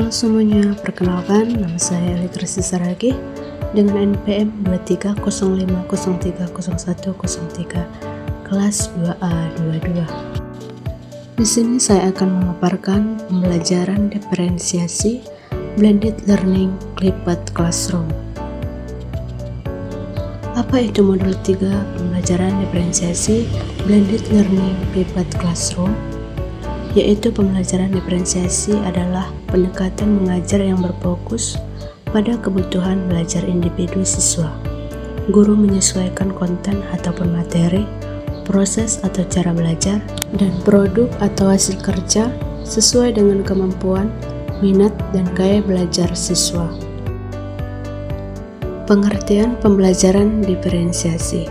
Halo semuanya, perkenalkan nama saya Elitrisi Saragi dengan NPM 2305030103 kelas 2A22. Di sini saya akan memaparkan pembelajaran diferensiasi blended learning lipat classroom. Apa itu modul 3 pembelajaran diferensiasi blended learning lipat classroom? Yaitu pembelajaran diferensiasi adalah pendekatan mengajar yang berfokus pada kebutuhan belajar individu siswa. Guru menyesuaikan konten ataupun materi, proses atau cara belajar, dan produk atau hasil kerja sesuai dengan kemampuan, minat, dan gaya belajar siswa. Pengertian pembelajaran diferensiasi,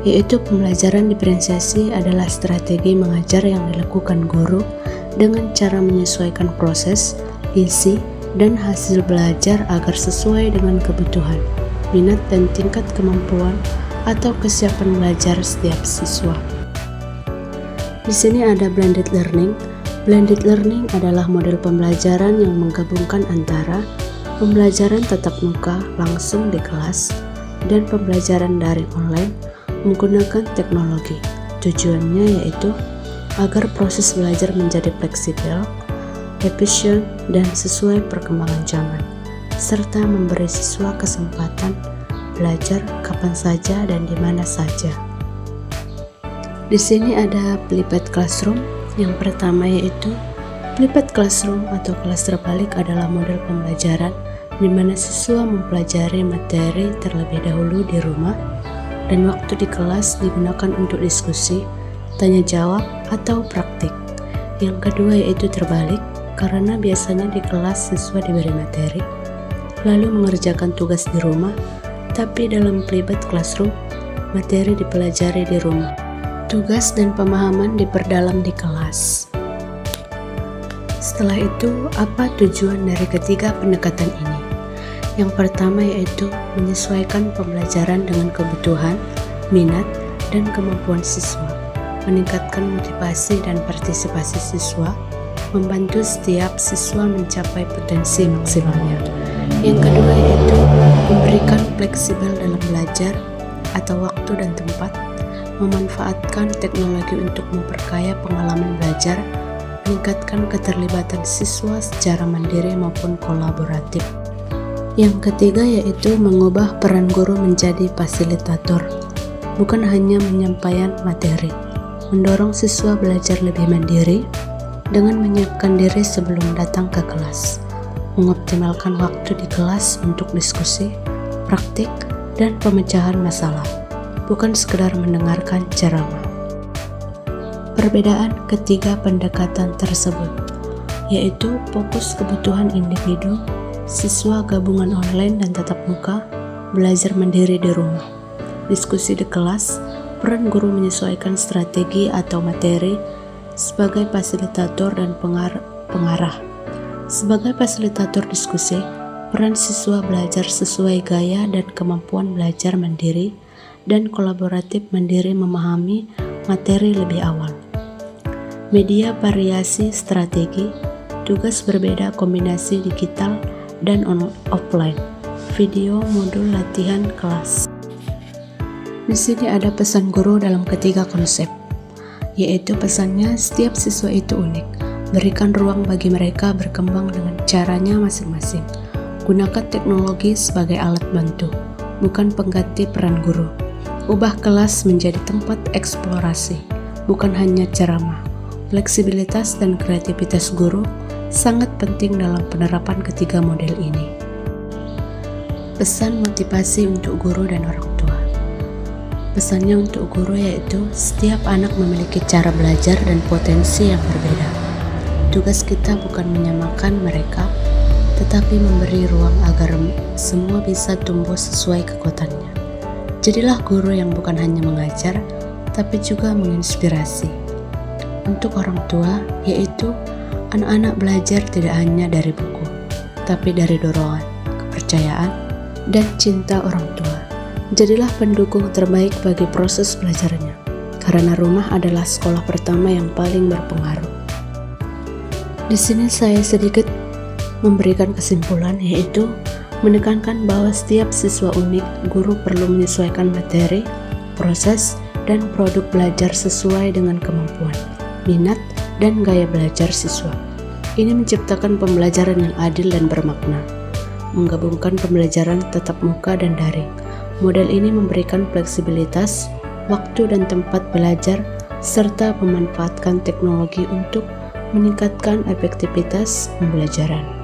yaitu pembelajaran diferensiasi adalah strategi mengajar yang dilakukan guru dengan cara menyesuaikan proses, isi, dan hasil belajar agar sesuai dengan kebutuhan, minat, dan tingkat kemampuan atau kesiapan belajar setiap siswa. Di sini ada blended learning. Blended learning adalah model pembelajaran yang menggabungkan antara pembelajaran tatap muka langsung di kelas dan pembelajaran daring online menggunakan teknologi. Tujuannya yaitu agar proses belajar menjadi fleksibel, efisien, dan sesuai perkembangan zaman, serta memberi siswa kesempatan belajar kapan saja dan di mana saja. Di sini ada flipped classroom. Yang pertama yaitu flipped classroom atau kelas terbalik adalah model pembelajaran di mana siswa mempelajari materi terlebih dahulu di rumah dan waktu di kelas digunakan untuk diskusi, tanya jawab, atau praktik. Yang kedua yaitu terbalik, karena biasanya di kelas siswa diberi materi, lalu mengerjakan tugas di rumah, tapi dalam flipped classroom, materi dipelajari di rumah. Tugas dan pemahaman diperdalam di kelas. Setelah itu, apa tujuan dari ketiga pendekatan ini? Yang pertama yaitu menyesuaikan pembelajaran dengan kebutuhan, minat, dan kemampuan siswa, meningkatkan motivasi dan partisipasi siswa, membantu setiap siswa mencapai potensi maksimalnya. Yang kedua yaitu memberikan fleksibel dalam belajar atau waktu dan tempat, memanfaatkan teknologi untuk memperkaya pengalaman belajar, meningkatkan keterlibatan siswa secara mandiri maupun kolaboratif. Yang ketiga yaitu mengubah peran guru menjadi fasilitator, bukan hanya menyampaikan materi, mendorong siswa belajar lebih mandiri dengan menyiapkan diri sebelum datang ke kelas, mengoptimalkan waktu di kelas untuk diskusi, praktik, dan pemecahan masalah, bukan sekedar mendengarkan ceramah. Perbedaan ketiga pendekatan tersebut yaitu fokus kebutuhan individu, siswa gabungan online dan tatap muka, belajar mandiri di rumah. Diskusi di kelas, peran guru menyesuaikan strategi atau materi sebagai fasilitator dan pengarah. Sebagai fasilitator diskusi, peran siswa belajar sesuai gaya dan kemampuan belajar mandiri dan kolaboratif mandiri memahami materi lebih awal. Media variasi strategi, tugas berbeda kombinasi digital dan offline, video modul latihan kelas. Di sini ada pesan guru dalam ketiga konsep, yaitu pesannya setiap siswa itu unik. Berikan ruang bagi mereka berkembang dengan caranya masing-masing. Gunakan teknologi sebagai alat bantu, bukan pengganti peran guru. Ubah kelas menjadi tempat eksplorasi, bukan hanya ceramah. Fleksibilitas dan kreativitas guru sangat penting dalam penerapan ketiga model ini. Pesan motivasi untuk guru dan orang tua. Pesannya untuk guru yaitu setiap anak memiliki cara belajar dan potensi yang berbeda. Tugas kita bukan menyamakan mereka, tetapi memberi ruang agar semua bisa tumbuh sesuai kekuatannya. Jadilah guru yang bukan hanya mengajar, tapi juga menginspirasi. Untuk orang tua, yaitu anak-anak belajar tidak hanya dari buku, tapi dari dorongan, kepercayaan, dan cinta orang tua. Jadilah pendukung terbaik bagi proses belajarnya, karena rumah adalah sekolah pertama yang paling berpengaruh. Di sini saya sedikit memberikan kesimpulan, yaitu menekankan bahwa setiap siswa unik, guru perlu menyesuaikan materi, proses, dan produk belajar sesuai dengan kemampuan, minat, dan gaya belajar siswa. Ini menciptakan pembelajaran yang adil dan bermakna, menggabungkan pembelajaran tatap muka dan daring. Model ini memberikan fleksibilitas, waktu dan tempat belajar, serta memanfaatkan teknologi untuk meningkatkan efektivitas pembelajaran.